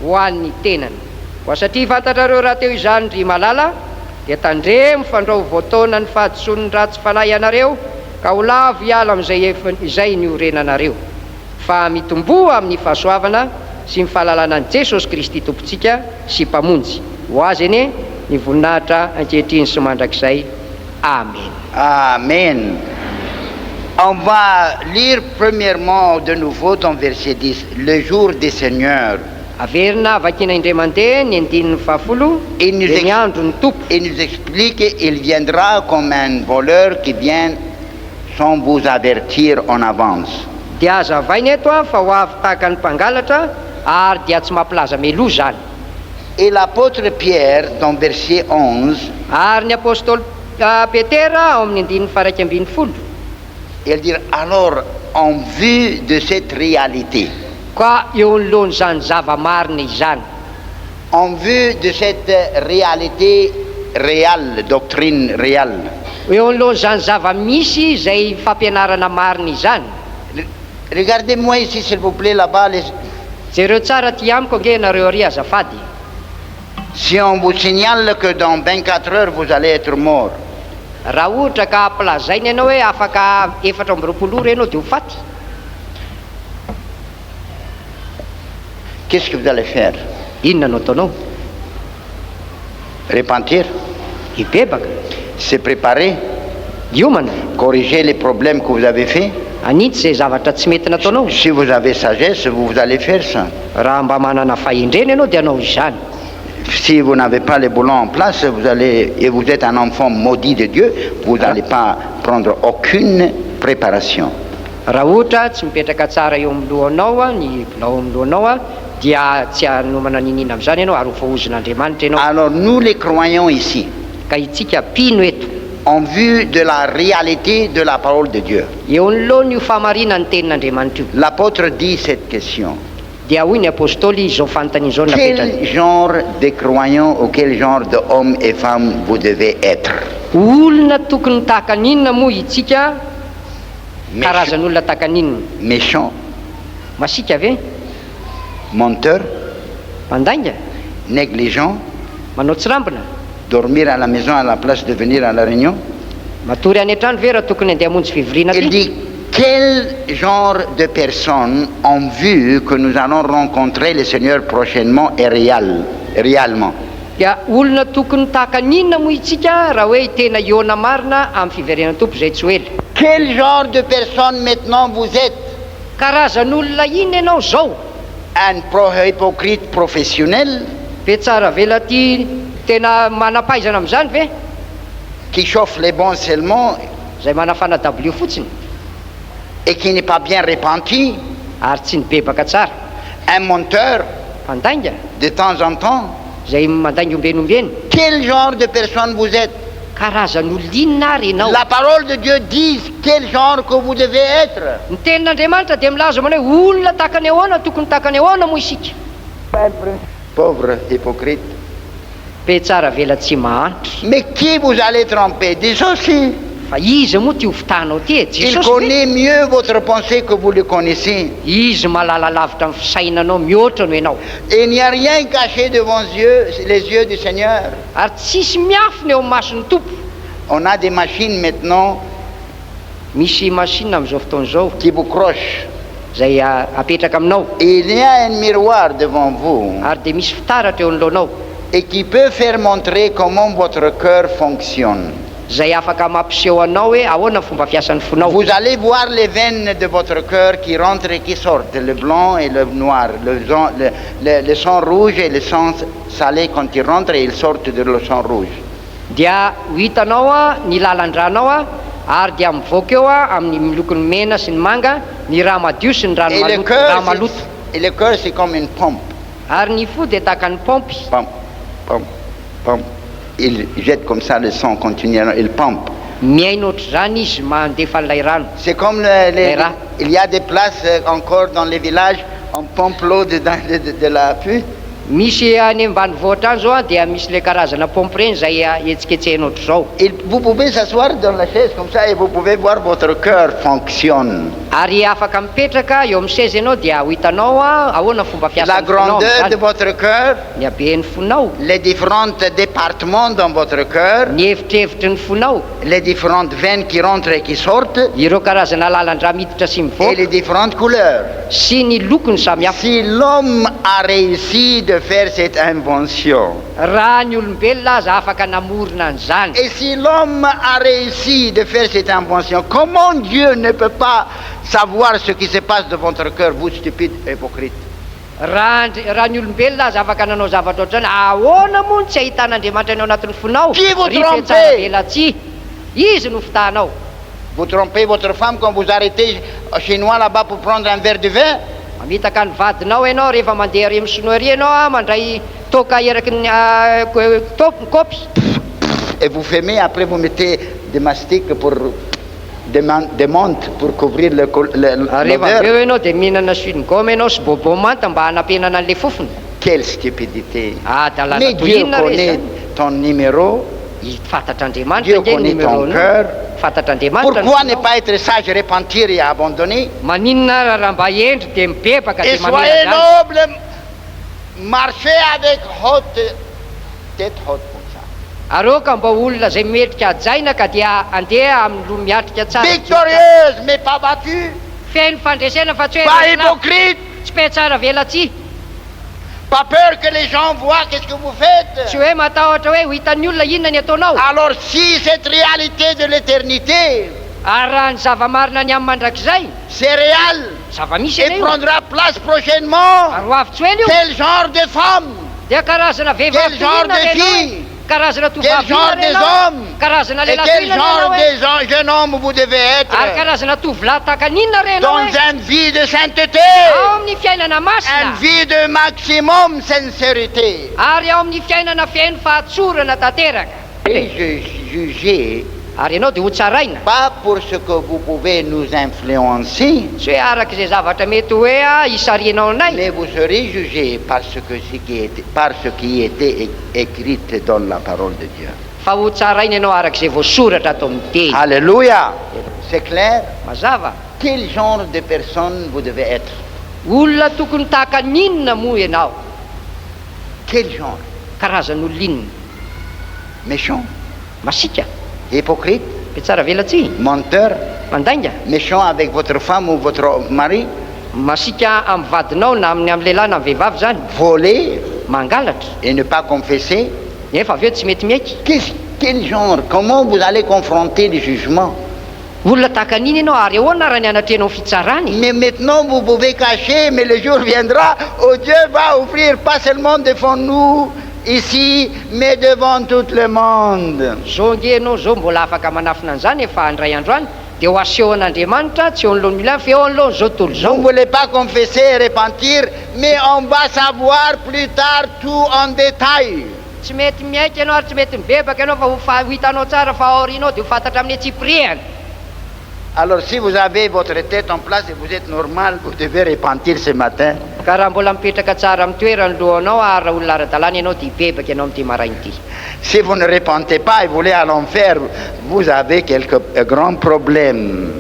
ho an'ny tenany. Koa satria fantatrareo raha teo izany ry malala dia tandremo fandrao voataona ny fahadisoan'ny ratsy fanahy ianareo ka ho lavo hiala amin'izay niorenanareo, fa mitomboa amin'ny fahasoavana sy ny fahalalana an'i Jesosy Kristy Tompontsika sy mpamonjy. Ho azy ene ny voninahitra ankehitriny sy mandrakizay. Amen. Amen. On va lire premièrement de nouveau dans verset 10, le jour du Seigneur. Averina vakina indray mandeha ny andininy fahafolo dia ny andron'ny Tompo. Il nous explique qu'il viendra comme un voleur qui vient sans vous avertir en avance. Dia azavaina eto fa ho avy tahaka ny mpangalatra ary dia tsy mampilaza meloa zany. Et l'apôtre Pierre, dans verset 11, Ary ny apôstôly Petera ao amin'ny andininy faraika ambin'ny folo, il dit alors en vue de cette réalité, ka eo anoloan'izany zava-marina izany, en vue de cette réalité réelle, doctrine réelle. eo anoloan'izany zava-misy izay fampianarana marina izany. Regardez-moi ici s'il vous plaît là-bas. Jereo tsara ty amiko ange nareo ary azafady. Si on vous signale que dans 24 heures vous allez être mort, Raha ohatra ka ampilazaina ianao hoe afaka 4 ora ianao dia ho faty, qu'est-ce que vous allez faire? inona no ataonao? Repentir, Hibebaka, se préparer, hiomana, corriger les problèmes que vous avez faits. anitsy izay zavatra tsy mety nataonao. Si vous avez sagesse, vous allez faire ça. Raha mba manana fahendrena ianao dia anao izany. Si vous n'avez pas les boulons en place, et vous êtes un enfant maudit de Dieu, vous n'allez pas prendre aucune préparation. Raha ohatra tsy mipetraka tsara eo amin'ny lohanao ny bilao amin'ny lohanao dia tsy hanomana ninina amin'izany ianao ary ho voahozon'Andriamanitra ianao. Alors nous les croyants ici, Ka itsika mpino eto en vue de la réalité de la parole de Dieu, eo anoloany io fahamarinany tenin'Andriamanitra io l'apôtre dit cette question. dia hoy ny apôstôly izao fanontaniana izao napetrany. Quel genre de croyants ou quel genre d'hommes et femmes vous devez être? Olona tokony tahaka ninona moa itsika, karazan'olona tahaka ninona? Méchants, Masika ve? menteurs, Mandainga? négligents, Manao tsirambina? dormir à la maison à la place de venir à la réunion. Matory any an-trano ve raha tokony andeha hamonjy fivoriana Il ty? dit quel genre de personnes ont vu que nous allons rencontrer le Seigneur prochainement et réellement. Dia olona tokony tahaka ninona moa itsika raha hoe tena iona marina amin'ny fiveriana tompo izay tsy ho ela. Quel genre de personnes maintenant vous êtes? Karazan'olona ina ianao zao? Un hypocrite professionnel Ve tsara vela ty tena manampaizana amin'izany ve? qui chauffe les bons seulement Izay manafana dabilio fotsiny et qui n'est pas bien repenti, ary tsy nibebaka tsara. un menteur Mandainga de temps en temps. izay mandainga ombenombeny. Quel genre de personne vous êtes? Karazan'olona ary ianao. La parole de Dieu dit quel genre que vous devez être. Ny tenin'Andriamanitra dia milaza mana hoe olona tahaka ny ahoana tokony tahaka ny ahoana moa isika. Pauvre hypocrite. Be tsara vela tsy mahantra. Mais qui vous allez tromper? Des aussi. Fa izy moa ty hovitanao ty e? Il Jesosy ve? connaît mieux votre pensée que vous le connaissez. Izy malala lavitra amin'ny fisainanao mihoatra no ianao. Et il n'y a rien caché devant les yeux du Seigneur. Ary tsisy miafina eo amin'ny mason'ny tompo. On a des machines maintenant Misy machine amin'izao fotoana izao qui vous crochent. izay apetraka aminao Et il y a un miroir devant vous ary dia misy fitaratra eo anoloanao et qui peut faire montrer comment votre cœur fonctionne. izay afaka mampiseho anao hoe ahoana fomba fiasan'ny fonao. Vous allez voir les veines de votre cœur qui rentrent et qui sortent, le blanc et le noir, le sang rouge et le sang salé quand ils rentrent et ils sortent de le sang rouge. Dia ho hitanao ny lalandranao ary dia mivoaka eo amin'ny milokony mena sy ny manga ny raha madio sy ny Et le raha maloto. le cœur, c'est comme une pompe. Ary ny fo dia tahaka ny pompy. Pompe, pompe, pompe. Il jette comme ça le sang continuellement, il pompe. Miaina ohatr'izany izy mandefa an'ilay rano. C'est comme Vera. il y a des places encore dans les villages, on pompe l'eau de la pluie. Misy any ambanivohitra any zao dia misy le karazana pompy reny izay etsiketsehina ohatr'izao. Et vous pouvez s'asseoir dans la chaise comme ça et vous pouvez voir votre cœur fonctionne. Ary afaka mipetraka eo amin'ny seza ianao dia ho hitanao ahoana fomba La fiasan'ny fonao grandeur de amin'izany. votre cœur, Ny haben'ny fonao, les différents départements dans votre cœur, ny evitrevitry ny fonao, les différentes veines qui rentrent et qui sortent ireo karazana lalandra miditra sy et mivoaka les différentes couleurs. sy ny lokony samihafa. Si l'homme a réussi de faire cette invention, Raha ny olombelona aza afaka namorona an'izany, et si l'homme a réussi de faire cette invention, comment Dieu ne peut pas savoir ce qui se passe dans votre cœur, vous stupide hypocrite? raha ny olombelona aza afaka nanao zavatra ohatr'izany, ahoana moa tsy ahitan'Andriamanitra ny ao anatin'ny fonao? Qui vous Ry trompez? tsara vela tsy, izy no fitanao. Vous trompez votre femme quand vous arrêtez chez nous là-bas pour prendre un verre de vin? Mamitaka ny vadinao ianao rehefa mandeha ary amin'ny sinoeria ianao mandray toka eraky ny kopy. Et vous fumez, après vous mettez des mastiques pour des menthes pour couvrir Rehefa l'odeur. aveo ianao dia mihinana swingom ianao sy bobo manta mba hanampenana an'le fofony. Quelle stupidité! Dalàna Mais Dieu tohina connaît reny. ton numéro. Fantatr'Andriamanitra Dieu nge connaît ton numéro cœur. Fantatr'Andriamanitra. Pourquoi ne pas être sage, repentir et abandonner? Maninona raha mba endry dia mibebaka Et dia mamela soyez zany. noble, marchez avec tête haute comme ça. Aroka mba olona izay metrika ajaina ka dia andeha amin'ny loha miatrika tsara. Victorieuse, mais pas battue. Feno fandresena fa tsy Pas hoe hypocrite. tsy pe tsara vela tsy. Pas peur que les gens voient qu'est-ce que vous faites. Tsy hoe matahotra hoe ho hitan'ny olona inona ny ataonao. Alors si cette réalité de l'éternité, Ary raha ny zava-marina ny amin'ny mandrakizay, c'est réel zava-misy et eny io. prendra place prochainement, Ary ho avy tsy hoe io. quel genre de femme dia karazana vehivavy Quel genre toinona de ianao fille? e? Karazana Quel tovavy genre inona des ianao? hommes? Karazana Et lehilahy quel toinona genre ianao e? de jeune homme vous devez être? Ary karazana tovolahy takan'inona re ianao Dans e? une vie de sainteté, Ao amin'ny fiainana masina, une vie de maximum sincérité. ary ao amin'ny fiainana fiaino fahatsorana tanteraka. Et je jugeais Ary ianao dia ho tsaraina, pas pour ce que vous pouvez nous influencer, tsy hoe arak'izay zavatra mety hoe isarianao anay, mais vous serez jugés par par ce qui était écrit dans la parole de Dieu. fa ho tsaraina ianao arak'izay voasoratra ato amin'ny teny. Alléluia. C'est clair? Mazava, Quel genre de personne vous devez être? olona tokony tahaka n'inona moa ianao? Quel genre? Karazan'olona inona? Méchant, Masika, hypocrite, be tsara velatsy, menteur, mandainga, méchant avec votre femme ou votre mari, masika amin'ny vadinao na amin'ny lehilahy na amin'ny vehivavy zany, voler mangalatra, et ne pas confesser. nefa avy eo tsy mety miaiky. Quel genre? Comment vous allez confronter le jugement? Olona tahaka n'iny ianao ary ahoana raha ny anatrenao fitsarany? Mais maintenant vous pouvez cacher, mais le jour viendra où Dieu va offrir pas seulement devant nous ici, mais devant tout le monde. Zao nge ianao zao mbola afaka manafina an'izany efa andray andro any, dia ho aseho an'Andriamanitra tsy eo anoloan'ny milana fa eo anoloany zao tontolo Vous zao. ne voulez pas confesser et repentir, mais on va savoir plus tard tout en détail. Tsy mety miaiky ianao ary tsy mety mibebaka ianao fa ho hitanao tsara fa aorianao dia ho fantatra amin'ny atsipiriany. Alors si vous avez votre tête en place et vous êtes normal, vous devez repentir ce matin. Ka raha mbola mipetraka tsara amin'ny toerany lohanao ary raha olona ara-dalàna ianao dia hibebaka ianao amin'ity marain'ity. Si vous ne repentez pas et voulez à l'enfer, vous avez quelques grands problèmes.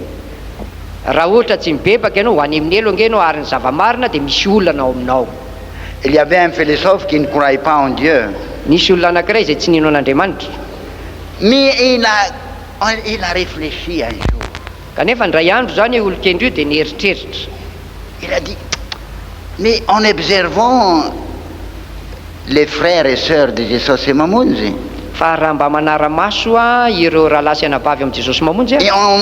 Raha ohatra tsy mibebaka ianao ho any amin'ny elo nge ianao ary ny zava-marina dia misy olana ao aminao. Il y avait un philosophe qui ne croyait pas en Dieu, Nisy olona anankiray izay tsy nino an'Andriamanitra, mais il a réfléchi un jour. kanefa ndray andro zany olon-kendro io dia nieritreritra. Il a dit, mais en observant les frères et sœurs de Jesús et Mamunzi, Fa raha mba manara-maso ireo rahalahy sy anabavy amin'i Jesosy mamonjy et en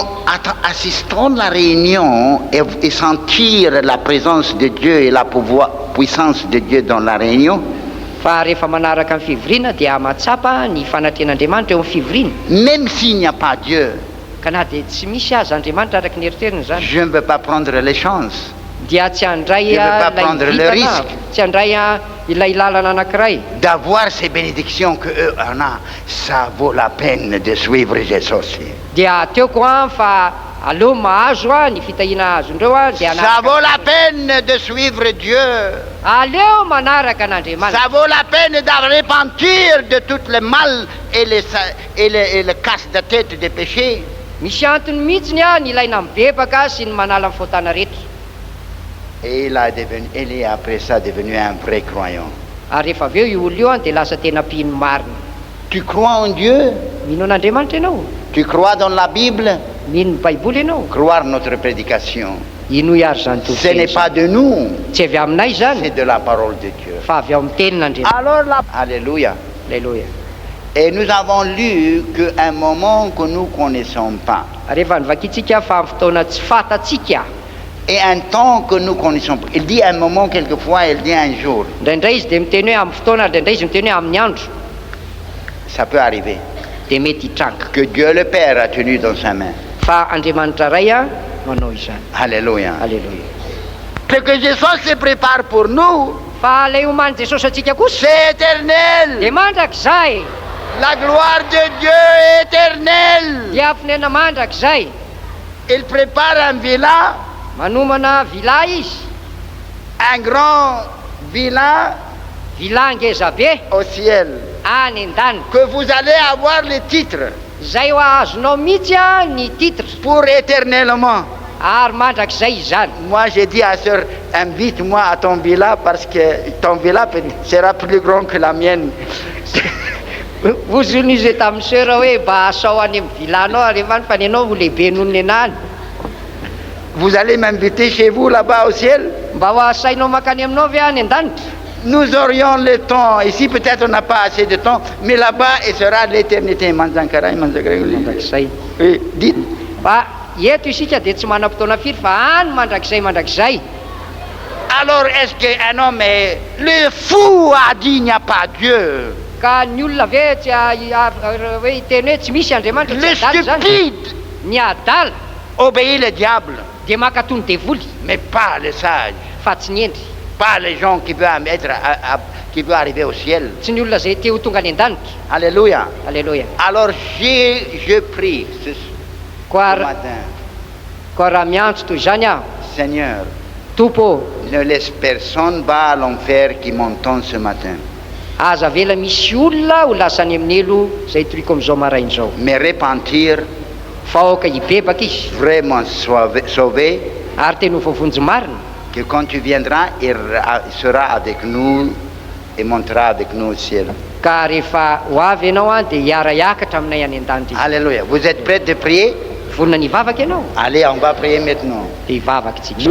assistant à la réunion et sentir la présence de Dieu et la puissance de Dieu dans la réunion, fa rehefa manaraka amin'ny fivoriana dia mahatsapa ny fanatrehan'Andriamanitra eo amin'ny fivoriana, même s'il n'y a pas Dieu, ka na dia tsy misy azy Andriamanitra araky ny eritreriny zany, je ne veux pas prendre les chances. dia tsy handray Je veux pas ilay prendre le vitana, risque. tsy handray ilay lalana anankiray. D'avoir ces bénédictions que eux en a, ça vaut la peine de suivre Jésus. Dia teoko fa aleo mahazo ny fitahiana azondreo dia Ça vaut la peine de suivre Dieu. aleo manaraka an'Andriamanitra. Ça vaut la peine de repentir de tout le mal et le casse de tête des péchés. Misy antony mihitsiny ny ilaina mibebaka sy ny manala amin'ny fotana rehetra. Et il est après ça devenu un vrai croyant. Ary rehefa avy eo io olo io dia lasa tena mpino marina. Tu crois en Dieu? Mino an'Andriamanitra ianao, Tu crois dans la Bible? mino ny baiboly ianao, Croire notre prédication. ino iary zany Ce n'est pas de nous, tsy avy aminay c'est zany de la parole de Dieu. fa avy ao amin'ny tenin'Andriamanitra. Alors là, alléluia. Alléluia. Et nous avons lu qu'un moment que nous ne connaissons pas Rehefa nivakitsika fa amin'ny fotoana tsy fatatsika, et un temps que nous connaissons pas. Il dit un moment quelquefois, il dit un jour. indraindray izy dia miteny hoe amin'ny fotoana, indraindray izy miteny hoe amin'ny andro, Ça peut arriver dia mety hitranga. que Dieu le Père a tenu dans sa main. Fa Andriamanitra ray manao izany. Alléluia. Alléluia. Ce que Jésus se prépare pour nous, Fa ilay homany Jesosy atsika kosa c'est éternel. dia mandrakizay, La gloire de Dieu est éternelle. dia afinena mandrakizay. Il prépare un villa, Manomana vila izy, un grand villa vila ngeza be au ciel, any an-danitra. que vous allez avoir le titre Zay ho azonao mihitsy ny titre pour éternellement. ary mandrakizay izany. Moi, j'ai dit à sœur, invite-moi à ton villa parce que ton villa sera plus grand que la mienne. Vozony izy tamin'ny sera hoe mba asao any amin'ny vilanao ary evany fa ny anao ho lehibe noho ny anany. Vous allez m'inviter chez vous là-bas au ciel? Mba ho asainao makany aminao ve any an-danitra? Nous aurions le temps. Ici, peut-être on n'a pas assez de temps, mais là-bas, il sera l'éternité. Mandrakizay. Oui, dites. Fa eto isika dia tsy manam-potoana firy fa any mandrakizay. Alors est-ce qu'un homme est... Le fou a dit il n'y a pas Dieu. Ka ny olona ve tsy hoe hiteny hoe tsy misy andriamanitra Le tsy adala zany. stupide Ny adala obéit le diable, dia makatony devoly mais pas les sages, fa tsy ny endry. pas les gens qui veulent être qui veulent arriver au ciel. Tsy ny olona zay te ho tonga any an-danitra. Alléluia. Alleloia. Alors je prie ce matin, Koa raha miantso toy izany aho, Seigneur, Tompo, ne laisse personne bas à l'enfer qui m'entend ce matin. aza vela misy olona ho lasany amin'ny elo zay toiko amin'izao maraina izao. Mais repentir, Fahoaka hibebaka izy vraiment sauver, ary teny ho voavonjy marina. que quand tu viendras, il sera avec nous et montera avec nous au ciel. Ka rehefa ho avy ianao a dia hiara hiakatra aminay any an-danitra. Alléluia. Vous êtes prêts de prier? Vonona ny hivavaka ianao Allez, on va prier maintenant. dia hivavaka tsika.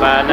Fana